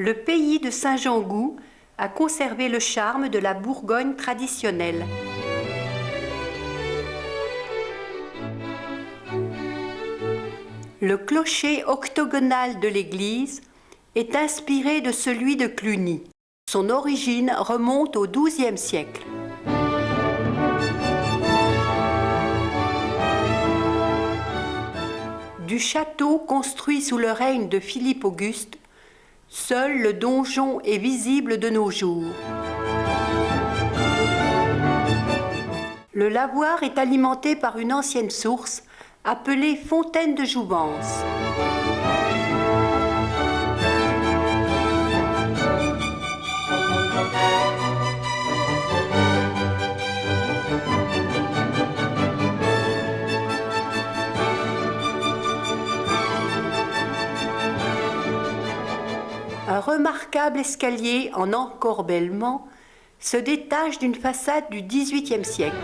Le pays de Saint-Jean-Gou a conservé le charme de la Bourgogne traditionnelle. Le clocher octogonal de l'église est inspiré de celui de Cluny. Son origine remonte au XIIe siècle. Du château construit sous le règne de Philippe Auguste, seul le donjon est visible de nos jours. Le lavoir est alimenté par une ancienne source appelée Fontaine de Jouvence. Un remarquable escalier en encorbellement se détache d'une façade du XVIIIe siècle.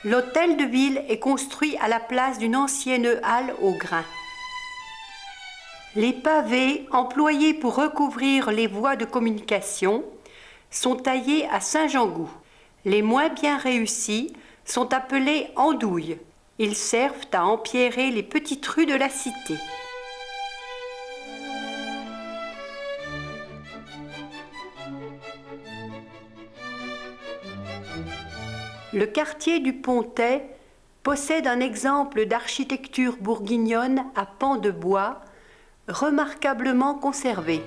L'hôtel de ville est construit à la place d'une ancienne halle au grain. Les pavés employés pour recouvrir les voies de communication sont taillés à Saint-Jean-Gou. Les moins bien réussis sont appelés andouilles. Ils servent à empierrer les petites rues de la cité. Le quartier du Pontet possède un exemple d'architecture bourguignonne à pans de bois, remarquablement conservé.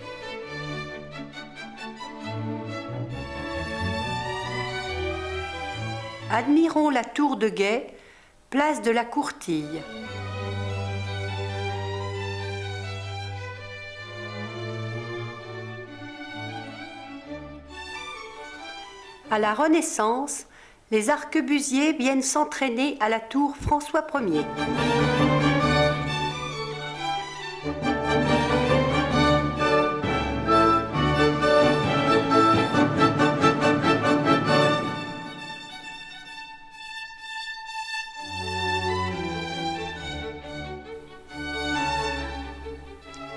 Admirons la tour de guet, place de la Courtille. À la Renaissance, les arquebusiers viennent s'entraîner à la tour François Ier.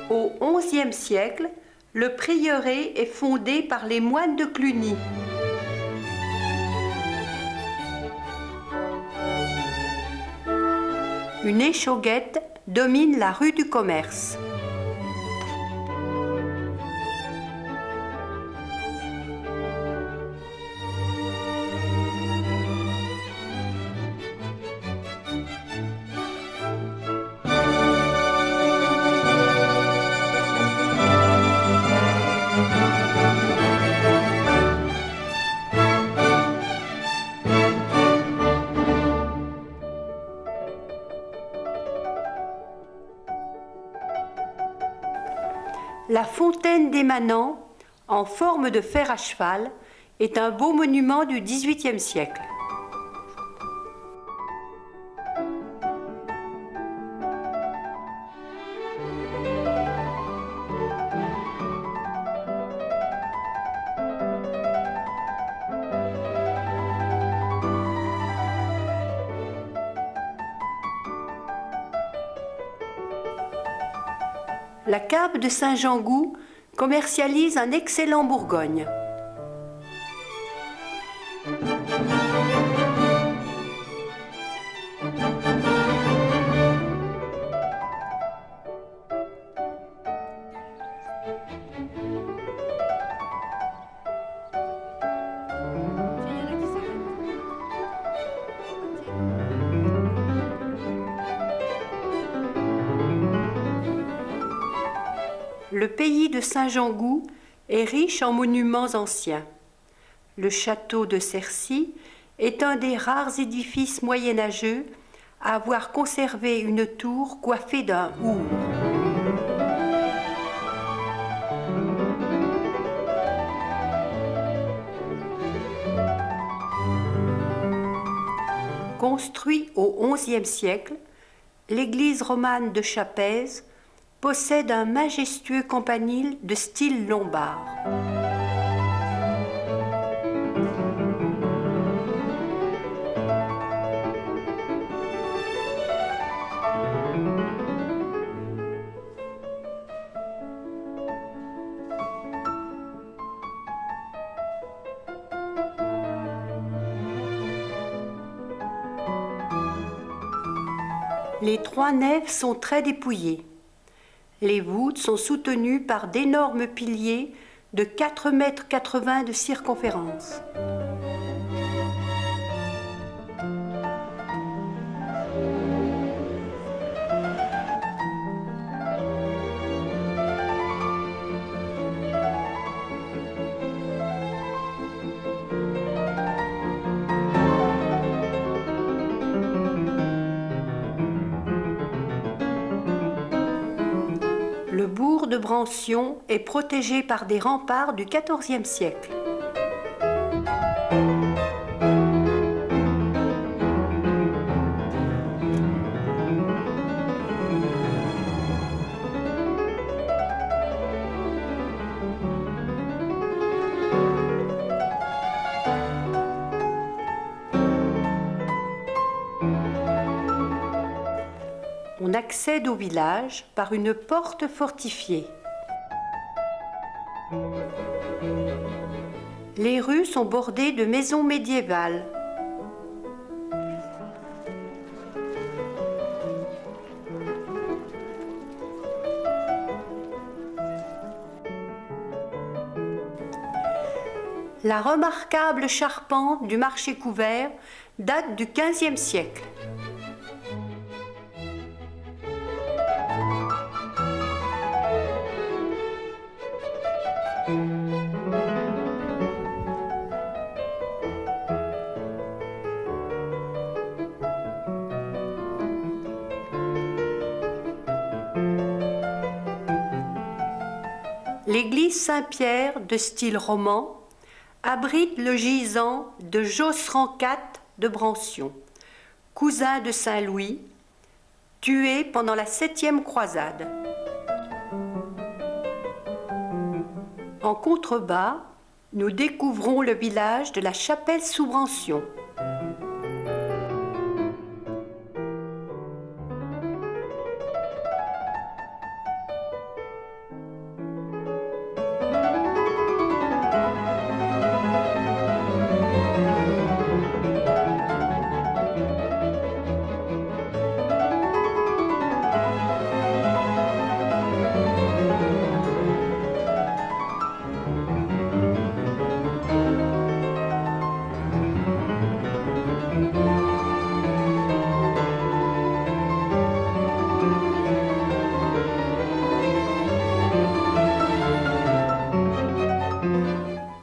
Au XIe siècle, le prieuré est fondé par les moines de Cluny. Une échauguette domine la rue du Commerce. La fontaine des Manants, en forme de fer à cheval, est un beau monument du XVIIIe siècle. La cave de Saint-Jean-Gou commercialise un excellent Bourgogne. Le pays de Saint-Jean-Gou est riche en monuments anciens. Le château de Cercy est un des rares édifices moyenâgeux à avoir conservé une tour coiffée d'un our. Construit au XIe siècle, l'église romane de Chapèze possède un majestueux campanile de style lombard. Les trois nefs sont très dépouillées. Les voûtes sont soutenues par d'énormes piliers de 4,80 m de circonférence. Le bourg de Brancion est protégé par des remparts du XIVe siècle. On accède au village par une porte fortifiée. Les rues sont bordées de maisons médiévales. La remarquable charpente du marché couvert date du XVe siècle. L'église Saint-Pierre, de style roman, abrite le gisant de Josserand IV de Brancion, cousin de Saint-Louis, tué pendant la 7e croisade. En contrebas, nous découvrons le village de la Chapelle-sous-Brancion.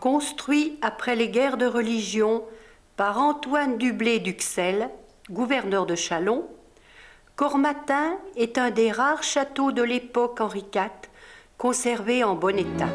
Construit après les guerres de religion par Antoine Dublé d'Uxelles, gouverneur de Châlons, Cormatin est un des rares châteaux de l'époque Henri IV conservés en bon état.